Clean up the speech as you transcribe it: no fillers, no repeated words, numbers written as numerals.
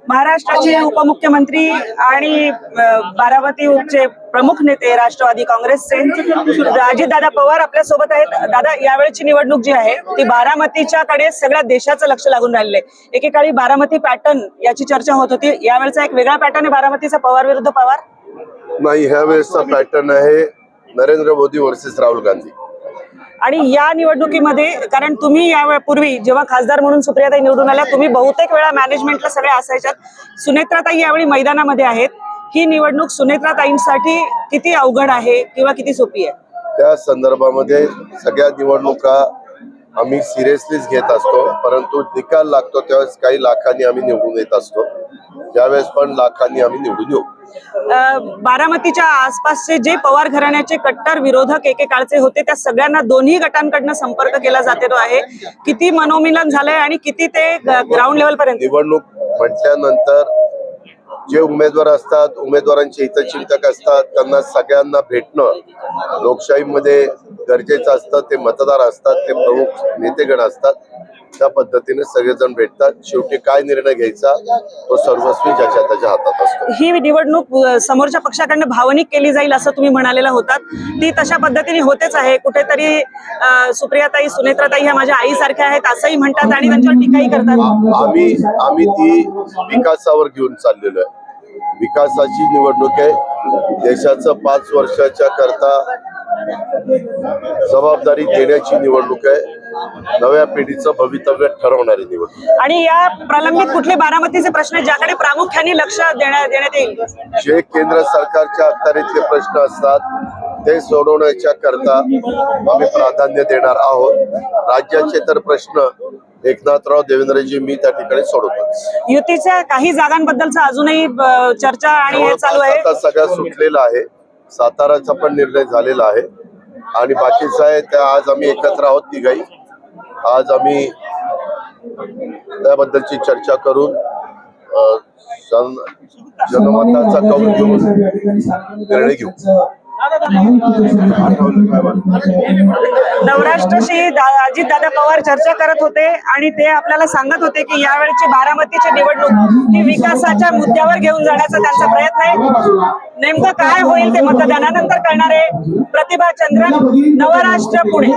महाराष्ट्राचे उपमुख्यमंत्री आणि बारामतीचे प्रमुख नेते राष्ट्रवादी काँग्रेसचे अजितदादा पवार आपल्या सोबत आहेत। दादा, यावेळची निवडणूक जी आहे ती बारामतीच्या कडे सगळ्या देशाचं लक्ष लागून राहिलंय। एकेकाळी बारामती पॅटर्न याची चर्चा होत होती, यावेळचा एक वेगळा पॅटर्न आहे बारामतीचा, पवार विरुद्ध पवार। नाही, ह्या वेळेचा पॅटर्न आहे नरेंद्र मोदी वर्सेस राहुल गांधी। आणि या निवडणुकीमध्ये, कारण तुम्ही यापूर्वी जेव्हा खासदार म्हणून सुप्रियाताई निवडून आल्या, तुम्ही बहुतेक वेळा मॅनेजमेंटला सगळ्या असायच्यात। सुनेत्राताई यावेळी मैदानामध्ये आहेत। ही निवडणूक सुनेत्राताईंसाठी किती अवघड आहे किंवा किती सोपी आहे? त्या संदर्भामध्ये सगळ्या निवडणुका आम्ही सिरियसलीच घेत असतो, परंतु निकाल लागतो त्यावेळेस काही लाखांनी आम्ही निवडून येत असतो। त्यावेळेस पण लाखांनी आम्ही निवडून येऊ। बारामतीच्या आसपासचे जे पवार घराण्याचे कट्टर विरोधक एकेकाळचे होते, त्या सगळ्यांना दोन्ही गटांकडनं संपर्क केला जातो आहे। किती मनोमिलन झालंय आणि किती ते ग्राउंड लेवल पर्यंत? निवडणूक म्हटल्यानंतर जे उमेदवार असतात, उमेदवारांचे हितचिंतक असतात, त्यांना सगळ्यांना भेटणं लोकशाहीमध्ये गरजेचं असतं। ते मतदार असतात, ते प्रमुख नेतेगण असतात, त्या पद्धतीने सगळेजण भेटतात। शेवटी काय निर्णय घ्यायचा तो सर्वस्वी ज्याच्या त्याच्या हातात असतो। ही निवडणूक समोरच्या पक्षाकडनं भावनिक केली जाईल असं तुम्ही म्हणालेला होतात, ती तशा पद्धतीने होतेच आहे। कुठेतरी सुप्रियाताई, सुनेत्राताई ह्या माझ्या आईसारख्या आहेत असंही म्हणतात आणि त्यांच्यावर टीकाही करतात। आम्ही ती विकासावर घेऊन चाललेलो आहे। विकासाची निवडणूक आहे। देशाचं 5 वर्षाच्या करता जबाबदारी घेण्याची निवडणूक आहे। नव्या पिढीचं भवितव्य ठरवणारी निवडणूक। आणि या प्रलंबित कुठले बारामतीचे प्रश्न ज्याकडे प्रामुख्याने लक्ष देण्यात येईल? जे केंद्र सरकारच्या अखत्यारीतले प्रश्न असतात ते सोडवण्याच्या करता आम्ही प्राधान्य देणार आहोत। राज्याचे तर प्रश्न एकनाथराव, देवेंद्रजी, मी त्या ठिकाणी सोडवतो। युतीच्या काही जागांबद्दलचा अजूनही चर्चा आणि हे चालू आहे। आता सगळं सुटलेलं आहे। साताराचा पण निर्णय झालेला आहे आणि बाकीचं आहे त्या आज आम्ही एकत्र आहोत तिघाही। आज आम्ही त्याबद्दलची चर्चा करून जनमताचा कौल घेऊन निर्णय घेऊ। नवराष्ट्रशी अजितदादा पवार चर्चा करत होते आणि ते आपल्याला सांगत होते की यावेळची बारामतीची निवडणूक ही विकासाच्या मुद्द्यावर घेऊन जाण्याचा त्यांचा प्रयत्न आहे। नेमकं काय होईल ते मतदानानंतर कळणार आहे। प्रतिभा चंद्रन, नवराष्ट्र, पुणे।